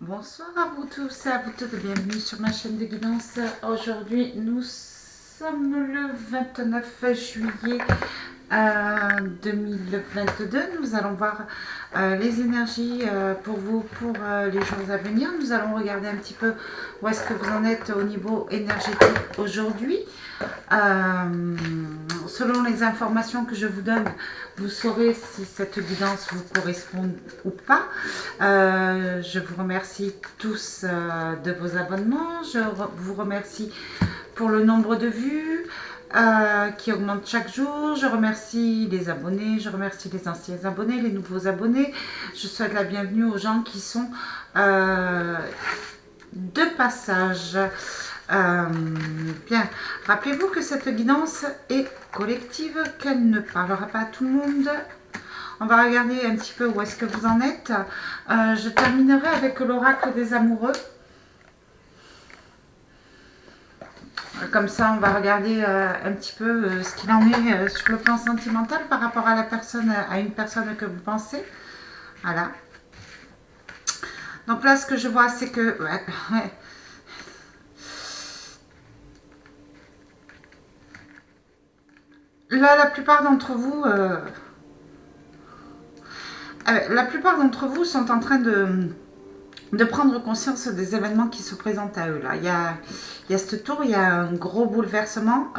Bonsoir à vous tous et à vous toutes, bienvenue sur ma chaîne de guidance. Aujourd'hui, nous sommes le 29 juillet 2022. Nous allons voir les énergies pour vous pour les jours à venir. Nous allons regarder un petit peu où est-ce que vous en êtes au niveau énergétique aujourd'hui. Selon les informations que je vous donne, vous saurez si cette guidance vous correspond ou pas. Je vous remercie tous de vos abonnements. Vous remercie pour le nombre de vues qui augmente chaque jour. Je remercie les abonnés, je remercie les anciens abonnés, les nouveaux abonnés. Je souhaite la bienvenue aux gens qui sont de passage. Bien, rappelez-vous que cette guidance est collective, qu'elle ne parlera pas à tout le monde. On va regarder un petit peu où est-ce que vous en êtes. Je terminerai avec l'oracle des amoureux. Comme ça, on va regarder un petit peu ce qu'il en est sur le plan sentimental par rapport à la personne, à une personne que vous pensez. Voilà. Donc là, ce que je vois, c'est que là, la plupart d'entre vous sont en train de prendre conscience des événements qui se présentent à eux. Là, il y a ce tour, il y a un gros bouleversement.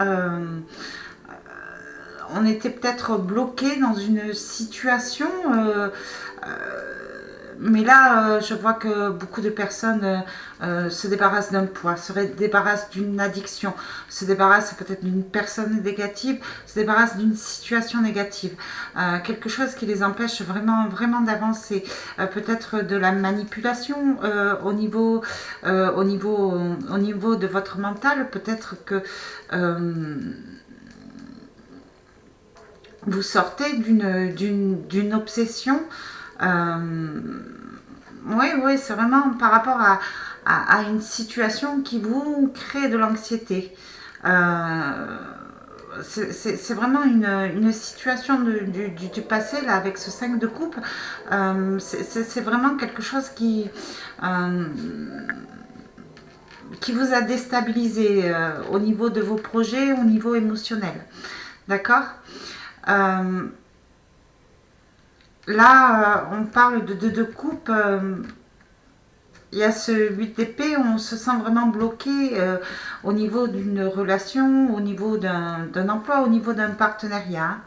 On était peut-être bloqué dans une situation, mais là, je vois que beaucoup de personnes se débarrassent d'un poids, se débarrassent d'une addiction, se débarrassent peut-être d'une personne négative, se débarrassent d'une situation négative, quelque chose qui les empêche vraiment, vraiment d'avancer, peut-être de la manipulation au niveau de votre mental, peut-être que vous sortez d'une obsession. Oui, oui, c'est vraiment par rapport à une situation qui vous crée de l'anxiété. C'est vraiment une situation du passé, là, avec ce 5 de coupe. C'est vraiment quelque chose qui vous a déstabilisé au niveau de vos projets, au niveau émotionnel. D'accord. Là, on parle de coupe. Il y a ce 8 d'épée, on se sent vraiment bloqué au niveau d'une relation, au niveau d'un emploi, au niveau d'un partenariat.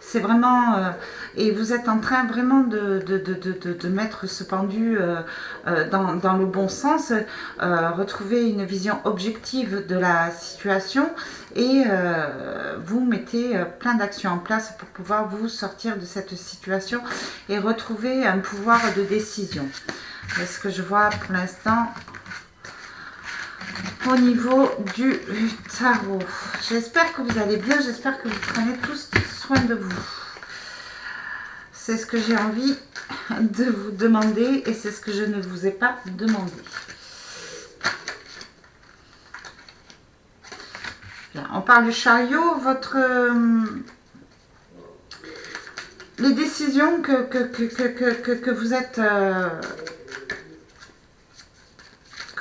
C'est vraiment... et vous êtes en train vraiment de mettre ce pendu dans le bon sens, retrouver une vision objective de la situation et vous mettez plein d'actions en place pour pouvoir vous sortir de cette situation et retrouver un pouvoir de décision. C'est ce que je vois pour l'instant au niveau du tarot. J'espère que vous allez bien, j'espère que vous prenez tous soin de vous. C'est ce que j'ai envie de vous demander et c'est ce que je ne vous ai pas demandé. Bien, on parle du chariot, les décisions que vous êtes...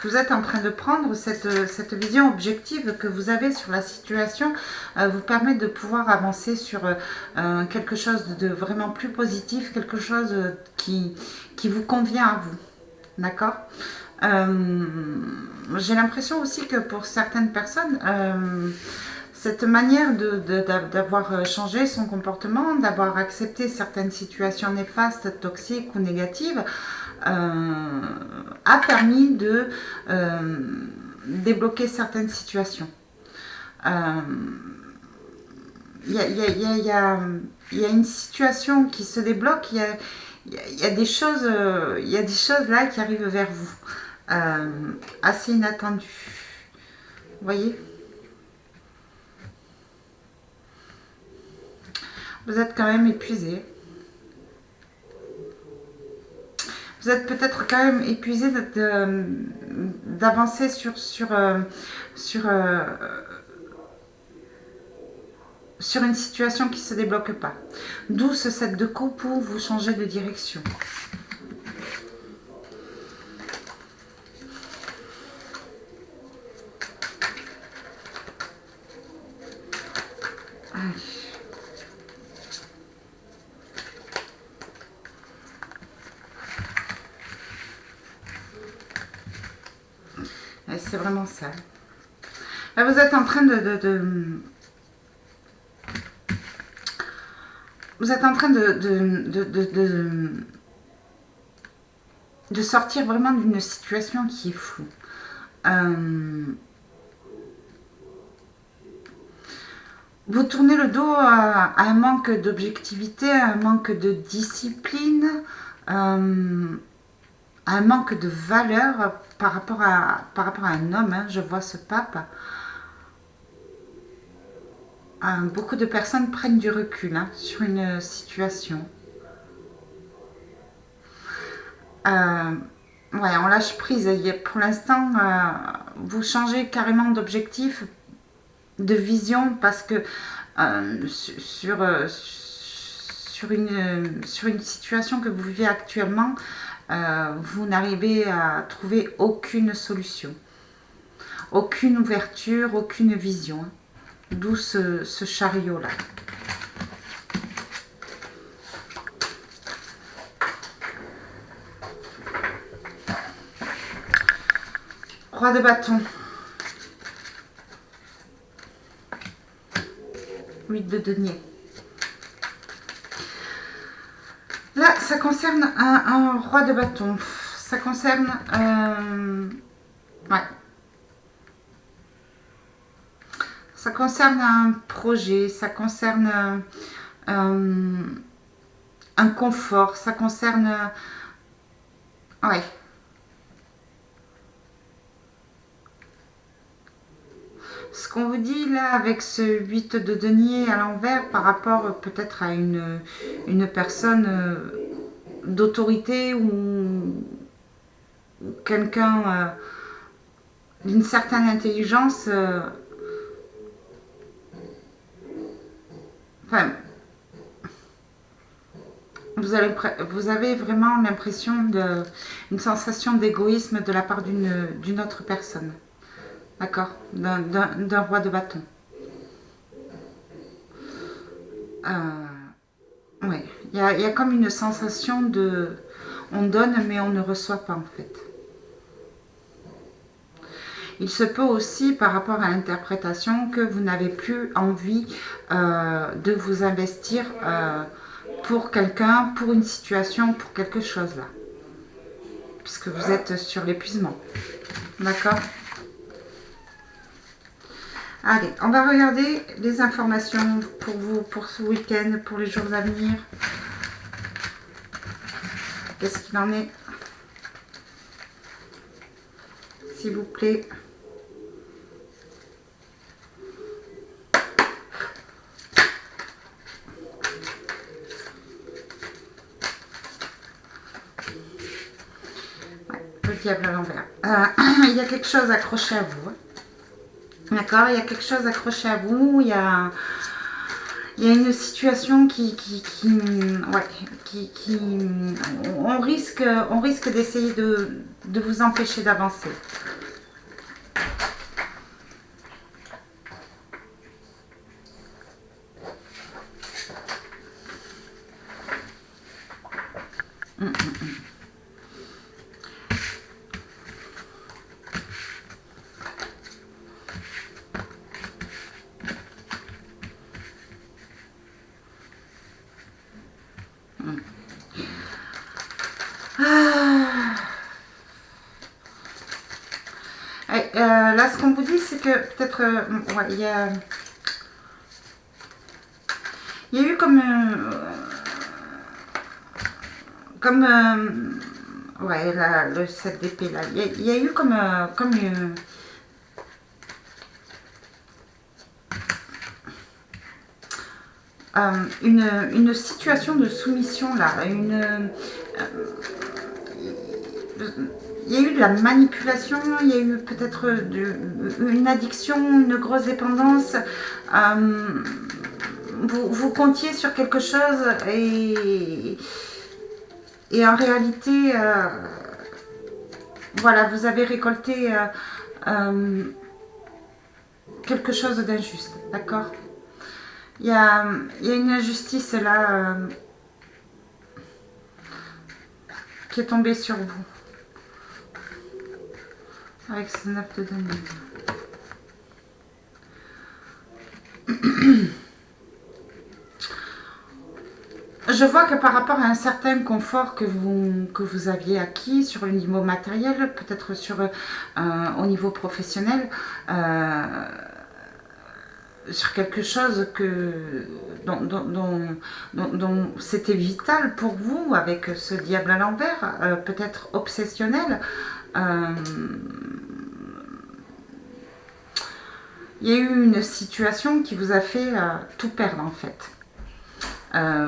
vous êtes en train de prendre, cette vision objective que vous avez sur la situation vous permet de pouvoir avancer sur quelque chose de vraiment plus positif, quelque chose qui vous convient à vous. D'accord. J'ai l'impression aussi que pour certaines personnes, cette manière d'avoir changé son comportement, d'avoir accepté certaines situations néfastes, toxiques ou négatives, a permis de débloquer certaines situations. Il y a une situation qui se débloque, il y a des choses là qui arrivent vers vous, assez inattendues. Vous voyez? Vous êtes quand même épuisé. Vous êtes peut-être quand même épuisé d'avancer sur une situation qui ne se débloque pas. D'où ce 7 de coupe où vous changez de direction. C'est vraiment ça. Là, vous êtes en train vous êtes en train de sortir vraiment d'une situation qui est floue. Vous tournez le dos à un manque d'objectivité, à un manque de discipline, à un manque de valeur par rapport à un homme. Hein, je vois ce pape. Beaucoup de personnes prennent du recul sur une situation. Ouais, on lâche prise. Pour l'instant, vous changez carrément d'objectif, de vision, parce que sur une situation que vous vivez actuellement, vous n'arrivez à trouver aucune solution, aucune ouverture, aucune vision. D'où ce chariot-là. Roi de bâton. 8 de denier. Là, ça concerne un roi de bâton. Ça concerne... ouais. Ça concerne un projet, ça concerne un confort, ça concerne... ouais. Ce qu'on vous dit là avec ce 8 de denier à l'envers par rapport peut-être à une personne d'autorité ou quelqu'un d'une certaine intelligence... enfin, vous avez vraiment l'impression d'une sensation d'égoïsme de la part d'une autre personne. D'accord, d'un roi de bâton. Ouais, il y a comme une sensation de... On donne mais on ne reçoit pas en fait. Il se peut aussi par rapport à l'interprétation que vous n'avez plus envie de vous investir pour quelqu'un, pour une situation, pour quelque chose là. Puisque vous êtes sur l'épuisement. D'accord ? Allez, on va regarder les informations pour vous, pour ce week-end, pour les jours à venir. Qu'est-ce qu'il en est? S'il vous plaît. Ouais, le diable à l'envers. Il y a quelque chose accroché à vous. D'accord, il y a quelque chose accroché à vous, il y a une situation on risque d'essayer de vous empêcher d'avancer. Là, ce qu'on vous dit, c'est que peut-être, ouais, il y a eu ouais, là, le 7 d'épée, là, il y a eu comme une situation de soumission, là, il y a eu de la manipulation, il y a eu peut-être une addiction, une grosse dépendance. Vous comptiez sur quelque chose et en réalité, voilà, vous avez récolté quelque chose d'injuste, d'accord ? Il y a, il y a une injustice là qui est tombée sur vous. Avec ce 9 de denier. Je vois que par rapport à un certain confort que vous aviez acquis sur le niveau matériel, peut-être au niveau professionnel, sur quelque chose dont c'était vital pour vous avec ce diable à l'envers, peut-être obsessionnel. Il y a eu une situation qui vous a fait tout perdre en fait.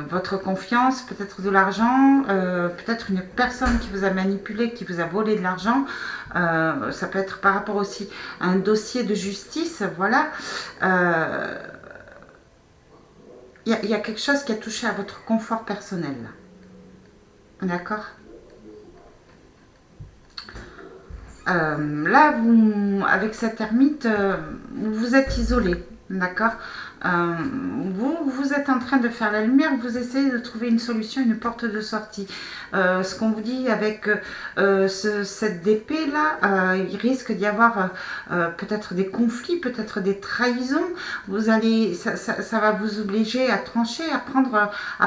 Votre confiance, peut-être de l'argent, peut-être une personne qui vous a manipulé, qui vous a volé de l'argent. Ça peut être par rapport aussi à un dossier de justice, voilà. Il y a quelque chose qui a touché à votre confort personnel. D'accord ? Là, avec cette ermite, vous vous êtes isolé, d'accord. Vous êtes en train de faire la lumière, vous essayez de trouver une solution, une porte de sortie. Ce qu'on vous dit avec cette épée là, il risque d'y avoir peut-être des conflits, peut-être des trahisons. Ça va vous obliger à trancher, à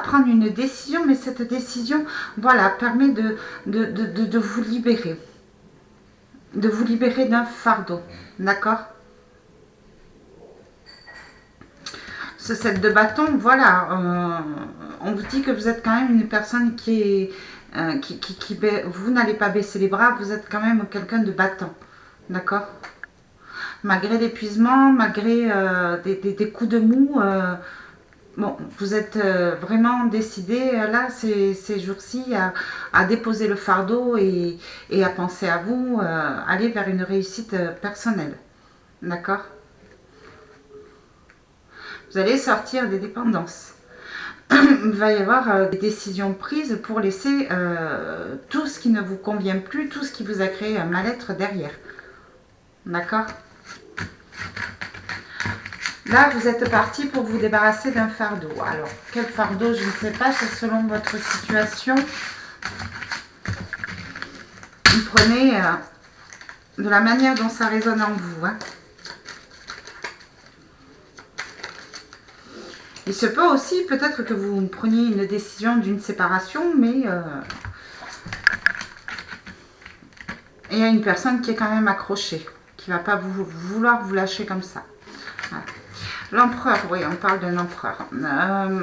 prendre une décision, mais cette décision, voilà, permet de vous libérer. De vous libérer d'un fardeau, d'accord. Ce 7 de bâton, voilà, on vous dit que vous êtes quand même une personne vous n'allez pas baisser les bras, vous êtes quand même quelqu'un de battant, d'accord. Malgré l'épuisement, malgré des coups de mou, bon, vous êtes vraiment décidé là ces jours-ci à déposer le fardeau et à penser à vous, aller vers une réussite personnelle, d'accord. Vous allez sortir des dépendances. Il va y avoir des décisions prises pour laisser tout ce qui ne vous convient plus, tout ce qui vous a créé un mal-être derrière. D'accord ? Là, vous êtes parti pour vous débarrasser d'un fardeau. Alors, quel fardeau, je ne sais pas, c'est selon votre situation. Vous prenez de la manière dont ça résonne en vous. Hein. Il se peut aussi peut-être que vous preniez une décision d'une séparation, mais il y a une personne qui est quand même accrochée, qui ne va pas vouloir vous lâcher comme ça. Voilà. L'empereur, oui, on parle d'un empereur. Il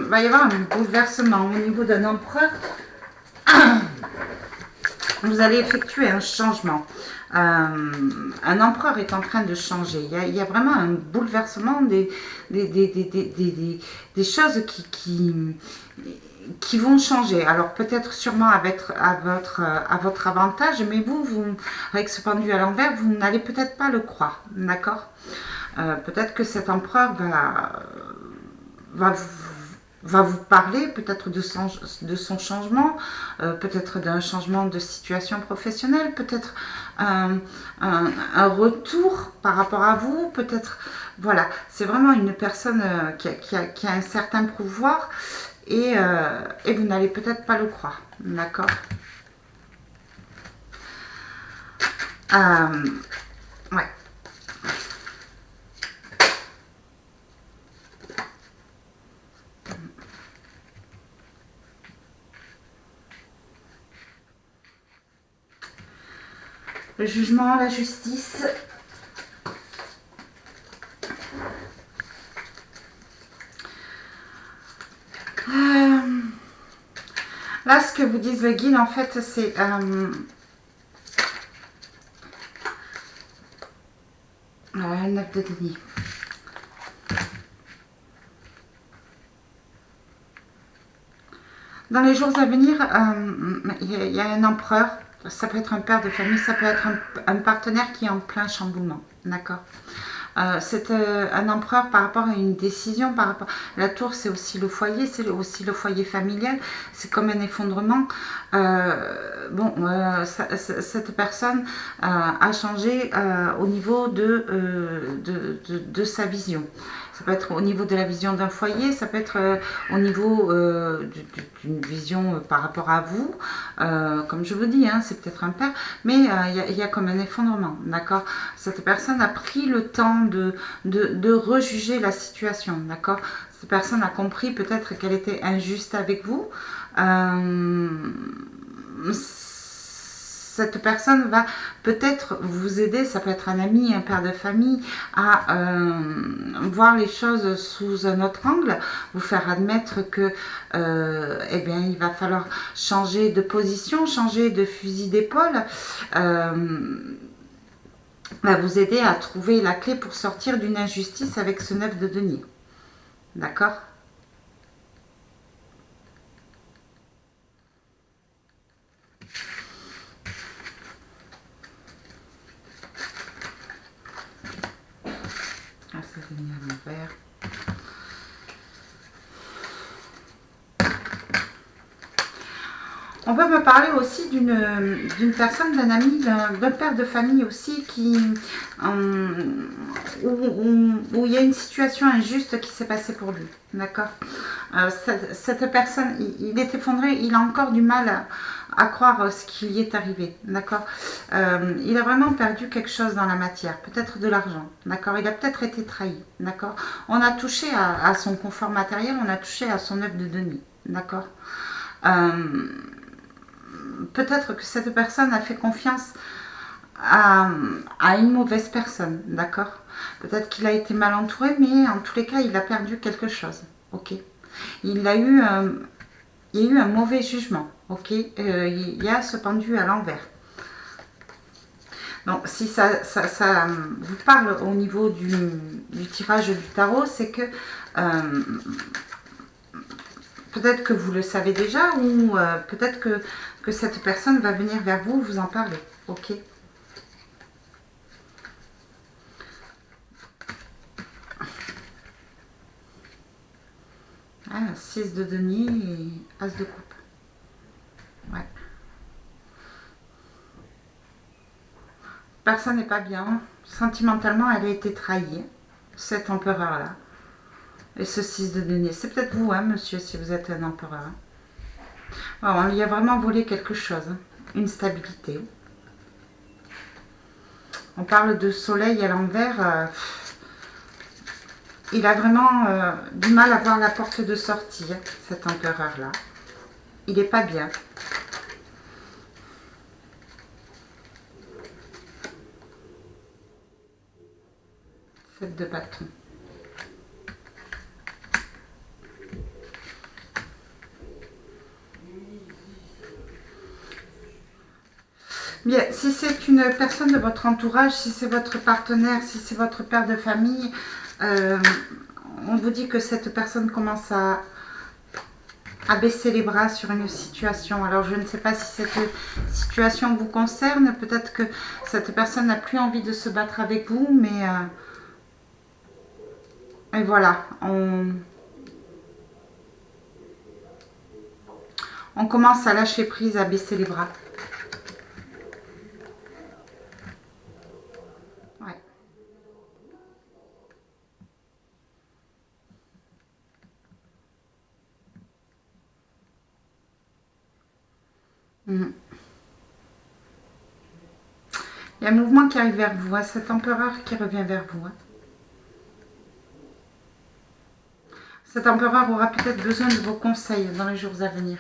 va y avoir un bouleversement au niveau d'un empereur. Vous allez effectuer un changement. Un empereur est en train de changer. Il y a vraiment un bouleversement des choses qui vont changer. Alors peut-être sûrement à votre avantage, mais vous, avec ce pendule à l'envers, vous n'allez peut-être pas le croire. D'accord ? Peut-être que cet empereur va vous parler peut-être de son changement, peut-être d'un changement de situation professionnelle, peut-être un retour par rapport à vous, peut-être, voilà, c'est vraiment une personne qui a un certain pouvoir et vous n'allez peut-être pas le croire, d'accord. Ouais. Le jugement, la justice. Là, ce que vous disent le guide, en fait, c'est... 9 de denier. Dans les jours à venir, il y a un empereur. Ça peut être un père de famille, ça peut être un partenaire qui est en plein chamboulement, d'accord. C'est un empereur par rapport à une décision, par rapport... La tour, c'est aussi le foyer familial, c'est comme un effondrement. bon, cette personne a changé au niveau de sa vision. Ça peut être au niveau de la vision d'un foyer, ça peut être au niveau d'une vision par rapport à vous. Comme je vous dis, hein, c'est peut-être un père, mais il y a comme un effondrement, d'accord. Cette personne a pris le temps de rejuger la situation, d'accord. Cette personne a compris peut-être qu'elle était injuste avec vous. Cette personne va peut-être vous aider, ça peut être un ami, un père de famille, à voir les choses sous un autre angle, vous faire admettre que eh bien, il va falloir changer de position, changer de fusil d'épaule, va vous aider à trouver la clé pour sortir d'une injustice avec ce 9 de denier. D'accord ? Ah, ça s'est mis à l'envers. On peut me parler aussi d'une personne, d'un ami, d'un père de famille aussi où il y a une situation injuste qui s'est passée pour lui. D'accord. Cette personne, il est effondré, il a encore du mal à croire ce qui lui est arrivé. D'accord. Il a vraiment perdu quelque chose dans la matière, peut-être de l'argent. D'accord. Il a peut-être été trahi. D'accord. On a touché à son confort matériel, on a touché à son œuvre de denier. D'accord. Peut-être que cette personne a fait confiance à une mauvaise personne, d'accord. Peut-être qu'il a été mal entouré, mais en tous les cas, il a perdu quelque chose, ok. Il a eu, il y a eu un mauvais jugement, ok. Il y a ce pendu à l'envers. Donc, si ça vous parle au niveau du tirage du tarot, c'est que peut-être que vous le savez déjà ou peut-être que cette personne va venir vers vous, vous en parler. Ok. Ah, 6 de denier et As de coupe. Ouais. Personne n'est pas bien. Sentimentalement, elle a été trahie. Cet empereur-là. Et ce 6 de denier. C'est peut-être vous, hein, monsieur, si vous êtes un empereur. Alors, on lui a vraiment volé quelque chose. Hein. Une stabilité. On parle de soleil à l'envers. Il a vraiment du mal à voir la porte de sortie, cet empereur-là. Il n'est pas bien. 7 de bâton. Bien, si c'est une personne de votre entourage, si c'est votre partenaire, si c'est votre père de famille, on vous dit que cette personne commence à baisser les bras sur une situation. Alors je ne sais pas si cette situation vous concerne, peut-être que cette personne n'a plus envie de se battre avec vous, mais et voilà, on commence à lâcher prise, à baisser les bras. Ouais. Mhm. Il y a un mouvement qui arrive vers vous, hein, cet empereur qui revient vers vous. Hein. Cet empereur aura peut-être besoin de vos conseils dans les jours à venir.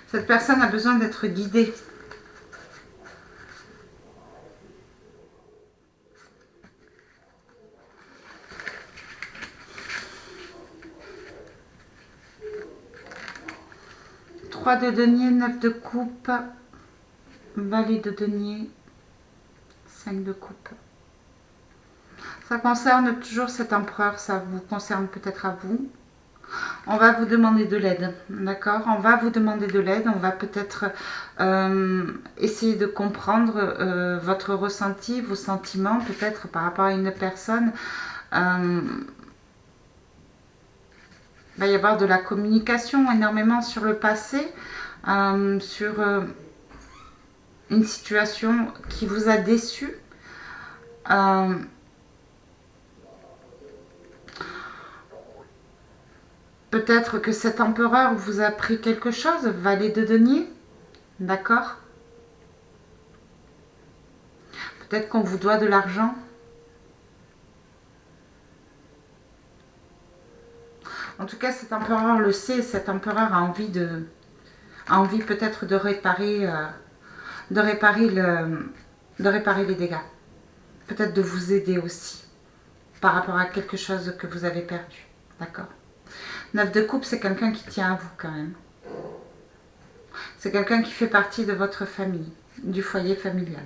Cette personne a besoin d'être guidée. Trois de denier, 9 de coupe, valet de denier, 5 de coupe. Ça concerne toujours cet empereur, ça vous concerne peut-être à vous. On va vous demander de l'aide, d'accord. On va vous demander de l'aide, on va peut-être essayer de comprendre votre ressenti, vos sentiments, peut-être par rapport à une personne. Il va y avoir de la communication énormément sur le passé, sur une situation qui vous a déçu. Peut-être que cet empereur vous a appris quelque chose, valet de denier, d'accord? Peut-être qu'on vous doit de l'argent. En tout cas, cet empereur le sait, cet empereur a envie peut-être de réparer, de réparer les dégâts. Peut-être de vous aider aussi par rapport à quelque chose que vous avez perdu, d'accord? 9 de coupe, c'est quelqu'un qui tient à vous quand même. C'est quelqu'un qui fait partie de votre famille, du foyer familial.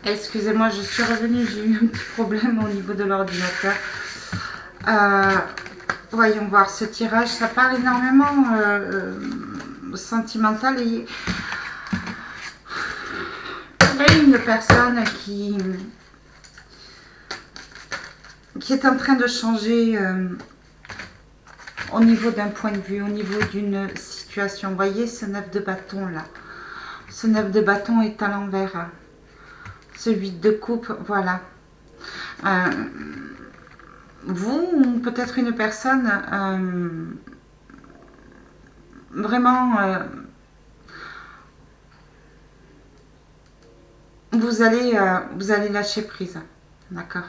Excusez-moi, je suis revenue, j'ai eu un petit problème au niveau de l'ordinateur. Voyons voir ce tirage, ça parle énormément sentimental et il y a une personne qui est en train de changer au niveau d'un point de vue, au niveau d'une situation. Vous voyez ce 9 de bâton là, ce 9 de bâton est à l'envers. Ce 8 de coupe, voilà. Vous, ou peut-être une personne vraiment, vous allez lâcher prise, d'accord.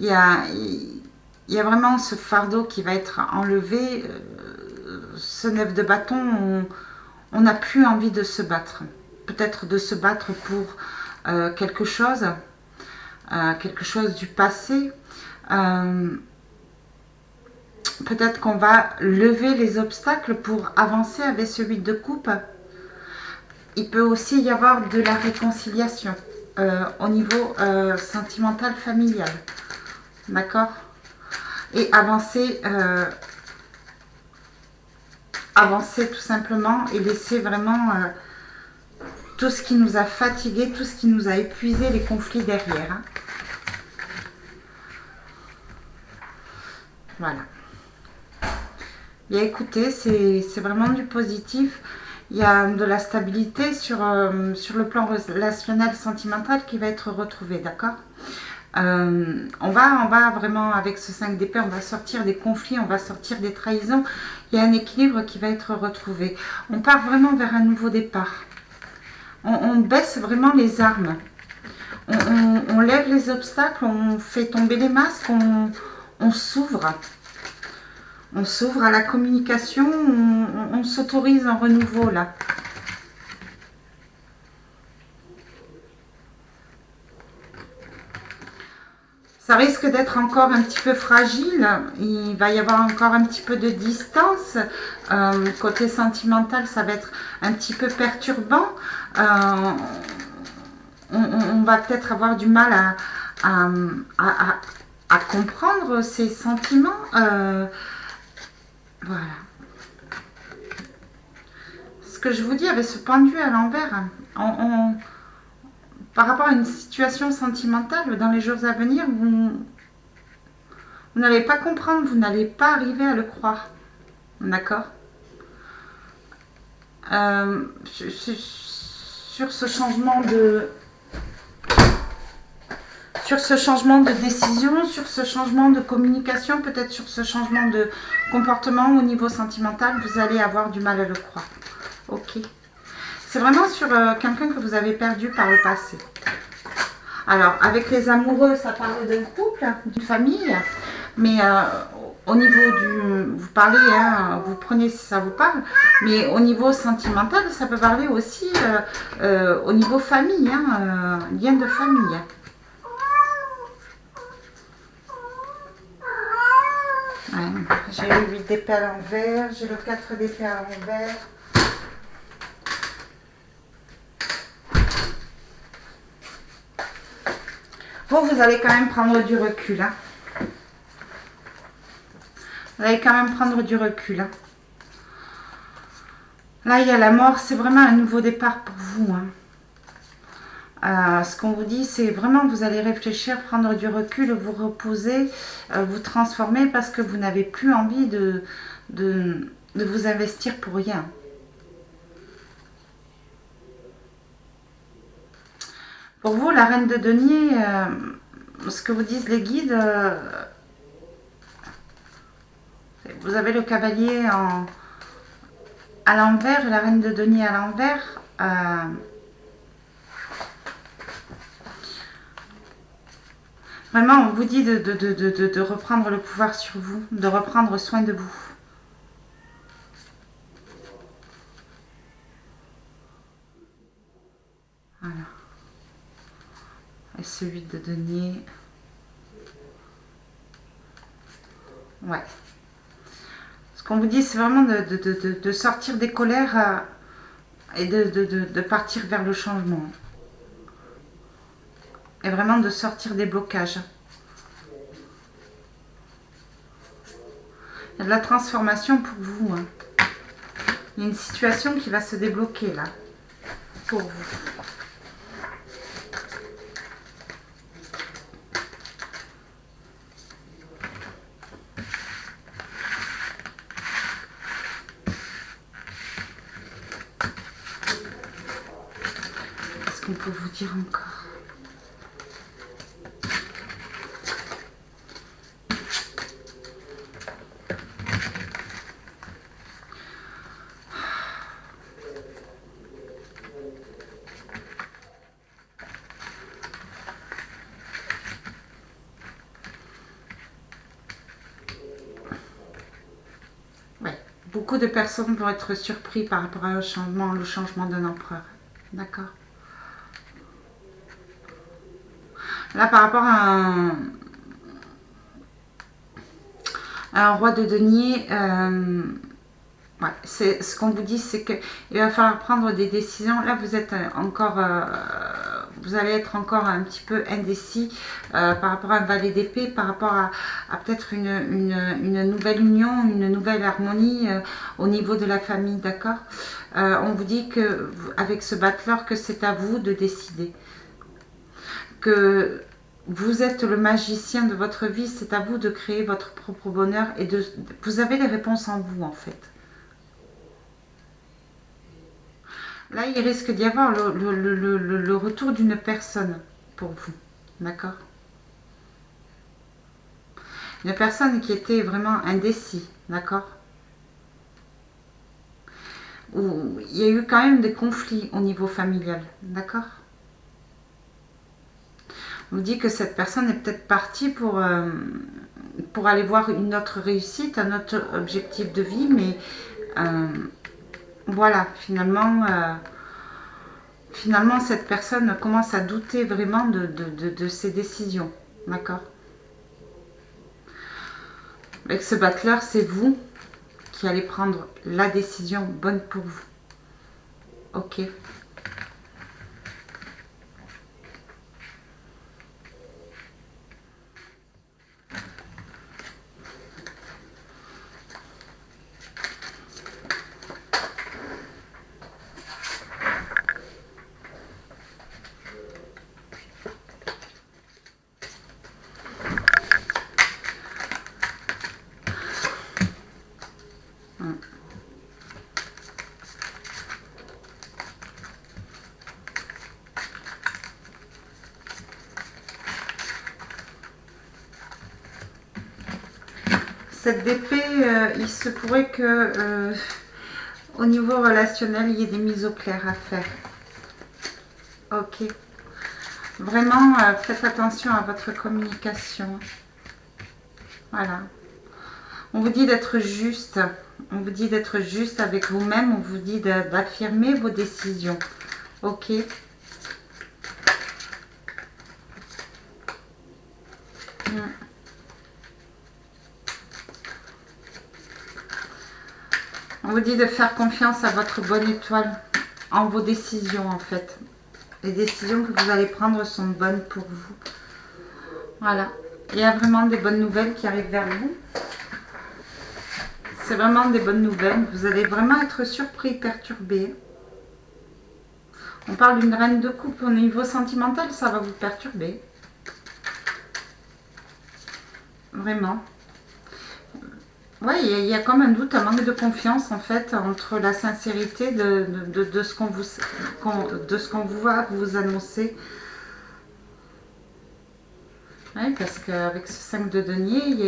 Il y a vraiment ce fardeau qui va être enlevé. Ce 9 de bâton, on n'a plus envie de se battre. Peut-être de se battre pour quelque chose du passé. Peut-être qu'on va lever les obstacles pour avancer avec ce 8 de coupe. Il peut aussi y avoir de la réconciliation au niveau sentimental, familial. D'accord? Et avancer, avancer tout simplement et laisser vraiment tout ce qui nous a fatigué, tout ce qui nous a épuisé, les conflits derrière. Hein. Voilà. Bien écoutez, c'est vraiment du positif. Il y a de la stabilité sur le plan relationnel sentimental qui va être retrouvé, d'accord? On va vraiment, avec ce 5 d'épée, on va sortir des conflits, on va sortir des trahisons. Il y a un équilibre qui va être retrouvé. On part vraiment vers un nouveau départ. On baisse vraiment les armes. On lève les obstacles, on fait tomber les masques, on s'ouvre. On s'ouvre à la communication, on s'autorise un renouveau là. Ça risque d'être encore un petit peu fragile. Il va y avoir encore un petit peu de distance. Côté sentimental, ça va être un petit peu perturbant. On va peut-être avoir du mal à comprendre ses sentiments. Voilà. Ce que je vous dis avec ce pendu à l'envers, par rapport à une situation sentimentale dans les jours à venir, vous n'allez pas comprendre, vous n'allez pas arriver à le croire. D'accord? Sur ce changement sur ce changement de décision, sur ce changement de communication, peut-être sur ce changement de comportement au niveau sentimental, vous allez avoir du mal à le croire. Ok. C'est vraiment sur quelqu'un que vous avez perdu par le passé. Alors, avec les amoureux, ça parle d'un couple, d'une famille, mais au niveau du... Vous parlez, hein, vous prenez si ça vous parle, mais au niveau sentimental, ça peut parler aussi au niveau famille, hein, lien de famille. Ouais, j'ai le 8 d'épée à l'envers, j'ai le 4 d'épée à l'envers. Vous allez quand même prendre du recul. Hein. Vous allez quand même prendre du recul. Hein. Là, il y a la mort. C'est vraiment un nouveau départ pour vous. Hein. Ce qu'on vous dit, c'est vraiment vous allez réfléchir, prendre du recul, vous reposer, vous transformer parce que vous n'avez plus envie de vous investir pour rien. Pour vous, la reine de denier, ce que vous disent les guides, vous avez le cavalier à l'envers et la reine de denier à l'envers. Vraiment, on vous dit de reprendre le pouvoir sur vous, de reprendre soin de vous. Voilà. Et ce 8 de denier. Ouais. Ce qu'on vous dit, c'est vraiment de sortir des colères et de partir vers le changement. Et vraiment de sortir des blocages. Il y a de la transformation pour vous. Hein. Il y a une situation qui va se débloquer là, pour vous. Qu'est-ce qu'on peut vous dire encore ? Beaucoup de personnes vont être surpris par rapport à le changement d'un empereur. D'accord. Là, par rapport à un roi de denier, ouais, c'est ce qu'on vous dit, c'est qu'il va falloir prendre des décisions. Là, vous êtes encore, vous allez être encore un petit peu indécis par rapport à un valet d'épée, par rapport à peut-être une nouvelle union, une nouvelle harmonie au niveau de la famille, d'accord. On vous dit que avec ce battleur, que c'est à vous de décider, que vous êtes le magicien de votre vie, c'est à vous de créer votre propre bonheur et vous avez les réponses en vous en fait. Là, il risque d'y avoir le retour d'une personne pour vous. D'accord? Une personne qui était vraiment indécis. D'accord? Où il y a eu quand même des conflits au niveau familial. D'accord? On vous dit que cette personne est peut-être partie pour aller voir une autre réussite, un autre objectif de vie, mais voilà, finalement, cette personne commence à douter vraiment de ses décisions. D'accord? Avec ce battleur, c'est vous qui allez prendre la décision bonne pour vous. Ok? cette d'épée, il se pourrait que au niveau relationnel, il y ait des mises au clair à faire. Ok. Vraiment, faites attention à votre communication. Voilà. On vous dit d'être juste. On vous dit d'être juste avec vous-même. On vous dit d'affirmer vos décisions. Ok. On vous dit de faire confiance à votre bonne étoile en vos décisions en fait. Les décisions que vous allez prendre sont bonnes pour vous. Voilà. Il y a vraiment des bonnes nouvelles qui arrivent vers vous. C'est vraiment des bonnes nouvelles. Vous allez vraiment être surpris, perturbé. On parle d'une reine de coupe au niveau sentimental, ça va vous perturber. Vraiment. Oui, il y a comme un doute, un manque de confiance en fait entre la sincérité de ce qu'on vous va vous annoncer. Oui, parce qu'avec ce 5 de denier, il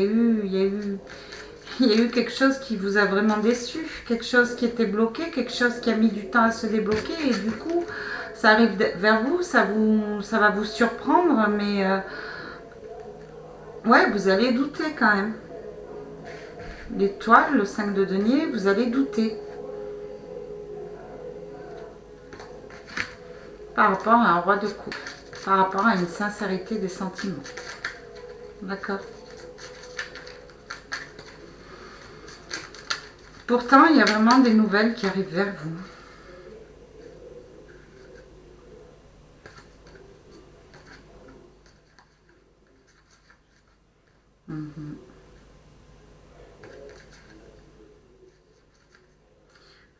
y a eu quelque chose qui vous a vraiment déçu, quelque chose qui était bloqué, quelque chose qui a mis du temps à se débloquer et du coup, ça arrive vers vous, ça va vous surprendre, mais ouais, vous allez douter quand même. L'étoile, le 5 de denier, vous allez douter. Par rapport à un roi de coupe, par rapport à une sincérité des sentiments. D'accord. Pourtant, il y a vraiment des nouvelles qui arrivent vers vous.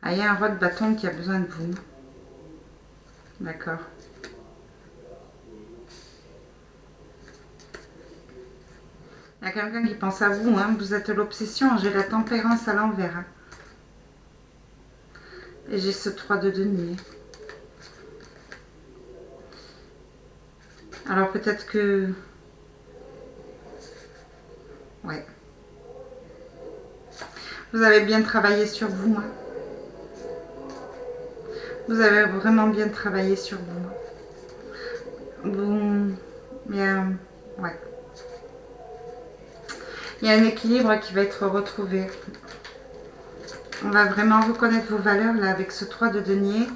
Ah, il y a un roi de bâton qui a besoin de vous. D'accord. Il y a quelqu'un qui pense à vous. Hein. Vous êtes l'obsession. J'ai la tempérance à l'envers. Hein. Et j'ai ce 3 de denier. Alors peut-être que... Ouais. Vous avez bien travaillé sur vous. Hein. Vous avez vraiment bien travaillé sur vous. Vous... Bien... Ouais. Il y a un équilibre qui va être retrouvé. On va vraiment reconnaître vos valeurs là avec ce 3 de denier.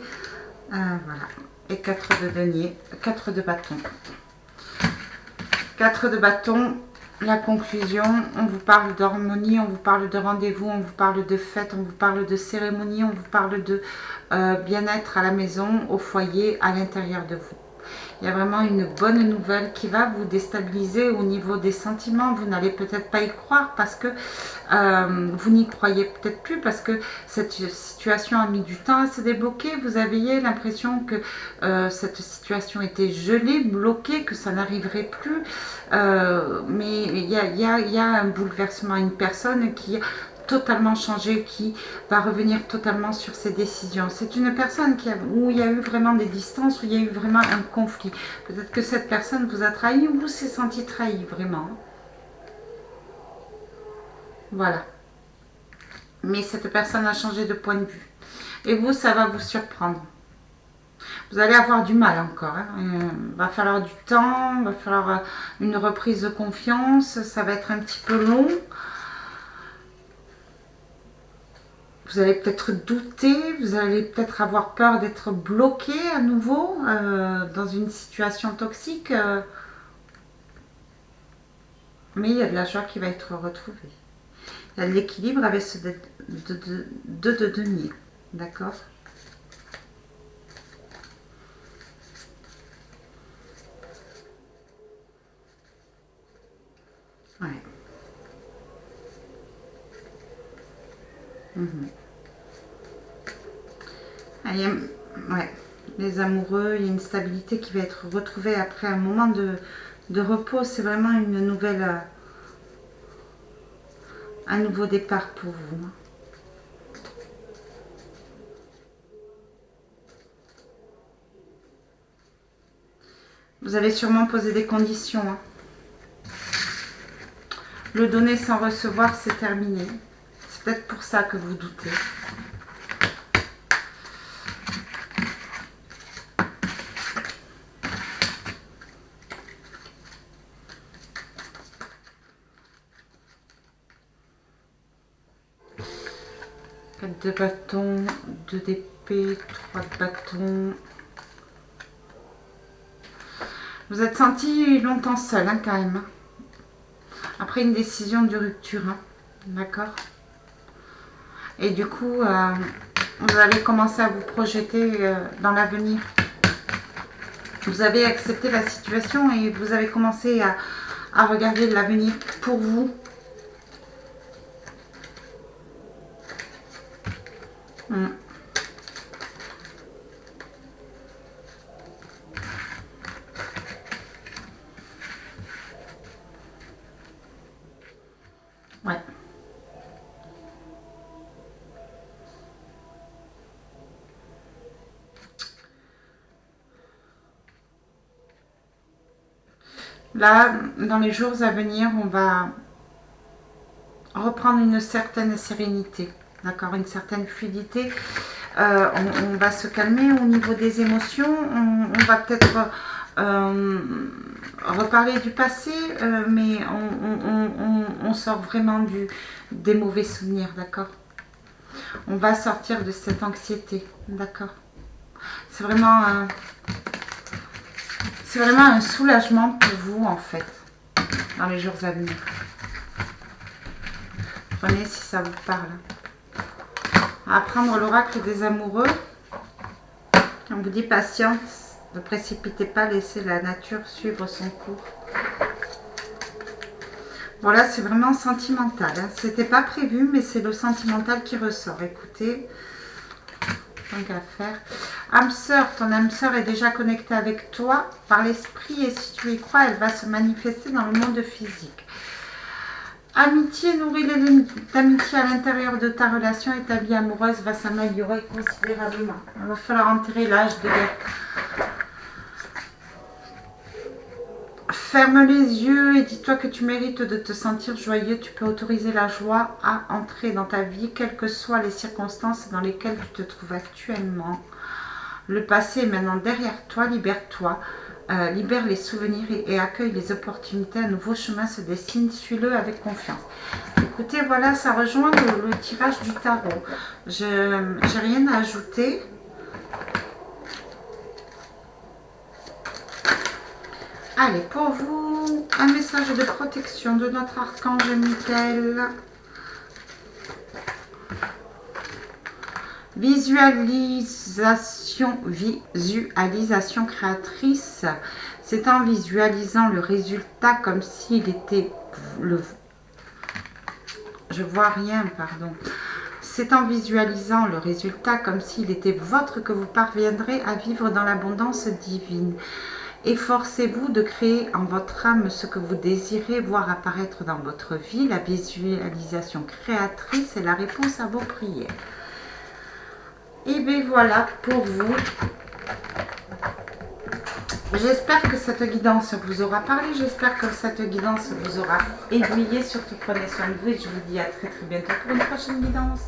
Voilà. Et 4 de denier. 4 de bâton. 4 de bâton. La conclusion, on vous parle d'harmonie, on vous parle de rendez-vous, on vous parle de fête, on vous parle de cérémonie, on vous parle de bien-être à la maison, au foyer, à l'intérieur de vous. Il y a vraiment une bonne nouvelle qui va vous déstabiliser au niveau des sentiments. Vous n'allez peut-être pas y croire parce que vous n'y croyez peut-être plus parce que cette situation a mis du temps à se débloquer. Vous aviez l'impression que cette situation était gelée, bloquée, que ça n'arriverait plus. Mais il y a un bouleversement, une personne qui totalement changé, qui va revenir totalement sur ses décisions. C'est une personne où il y a eu vraiment des distances, où il y a eu vraiment un conflit. Peut-être que cette personne vous a trahi ou vous s'est senti trahi vraiment. Voilà. Mais cette personne a changé de point de vue. Et vous, ça va vous surprendre. Vous allez avoir du mal encore. Hein. Il va falloir du temps, il va falloir une reprise de confiance. Ça va être un petit peu long. Vous allez peut-être douter, vous allez peut-être avoir peur d'être bloqué à nouveau dans une situation toxique. Mais il y a de la joie qui va être retrouvée. Il y a de l'équilibre avec ce 2 de denier. D'accord? Ouais. Ouais. Les amoureux, il y a une stabilité qui va être retrouvée après un moment de repos. C'est vraiment une nouvelle, un nouveau départ pour vous. Vous allez sûrement poser des conditions. Hein. Le donner sans recevoir, c'est terminé. C'est peut-être pour ça que vous doutez. De bâtons, 2 d'épée, 3 de bâtons. Vous êtes senti longtemps seul, hein, quand même. Après une décision de rupture, hein, d'accord. Et du coup, vous allez commencer à vous projeter dans l'avenir. Vous avez accepté la situation et vous avez commencé à regarder l'avenir pour vous. Ouais. Là, dans les jours à venir, on va reprendre une certaine sérénité, d'accord, une certaine fluidité. On va se calmer au niveau des émotions. On va peut-être reparler du passé, mais on sort vraiment des mauvais souvenirs, d'accord. On va sortir de cette anxiété, d'accord. C'est vraiment un soulagement pour vous, en fait, dans les jours à venir. Prenez si ça vous parle. Apprendre l'oracle des amoureux. On vous dit patience, ne précipitez pas, laissez la nature suivre son cours. Voilà, c'est vraiment sentimental. Hein. C'était pas prévu, mais c'est le sentimental qui ressort. Écoutez, tant qu'à faire. Âme sœur, ton âme sœur est déjà connectée avec toi par l'esprit et si tu y crois, elle va se manifester dans le monde physique. Amitié, nourris les lignes d'amitié à l'intérieur de ta relation et ta vie amoureuse va s'améliorer considérablement. Il va falloir enterrer l'âge de guerre. Ferme les yeux et dis-toi que tu mérites de te sentir joyeux. Tu peux autoriser la joie à entrer dans ta vie, quelles que soient les circonstances dans lesquelles tu te trouves actuellement. Le passé est maintenant derrière toi, libère-toi. Libère les souvenirs et accueille les opportunités. Un nouveau chemin se dessine, suis-le avec confiance. Écoutez, voilà, ça rejoint le tirage du tarot. Je n'ai rien à ajouter. Allez, pour vous, un message de protection de notre archange Michael. Visualisation créatrice. C'est en visualisant le résultat comme s'il était Je vois rien, pardon. C'est en visualisant le résultat comme s'il était vôtre que vous parviendrez à vivre dans l'abondance divine. Efforcez-vous de créer en votre âme ce que vous désirez voir apparaître dans votre vie. La visualisation créatrice est la réponse à vos prières. Et bien voilà pour vous. J'espère que cette guidance vous aura parlé. J'espère que cette guidance vous aura aiguillé. Surtout prenez soin de vous et je vous dis à très bientôt pour une prochaine guidance.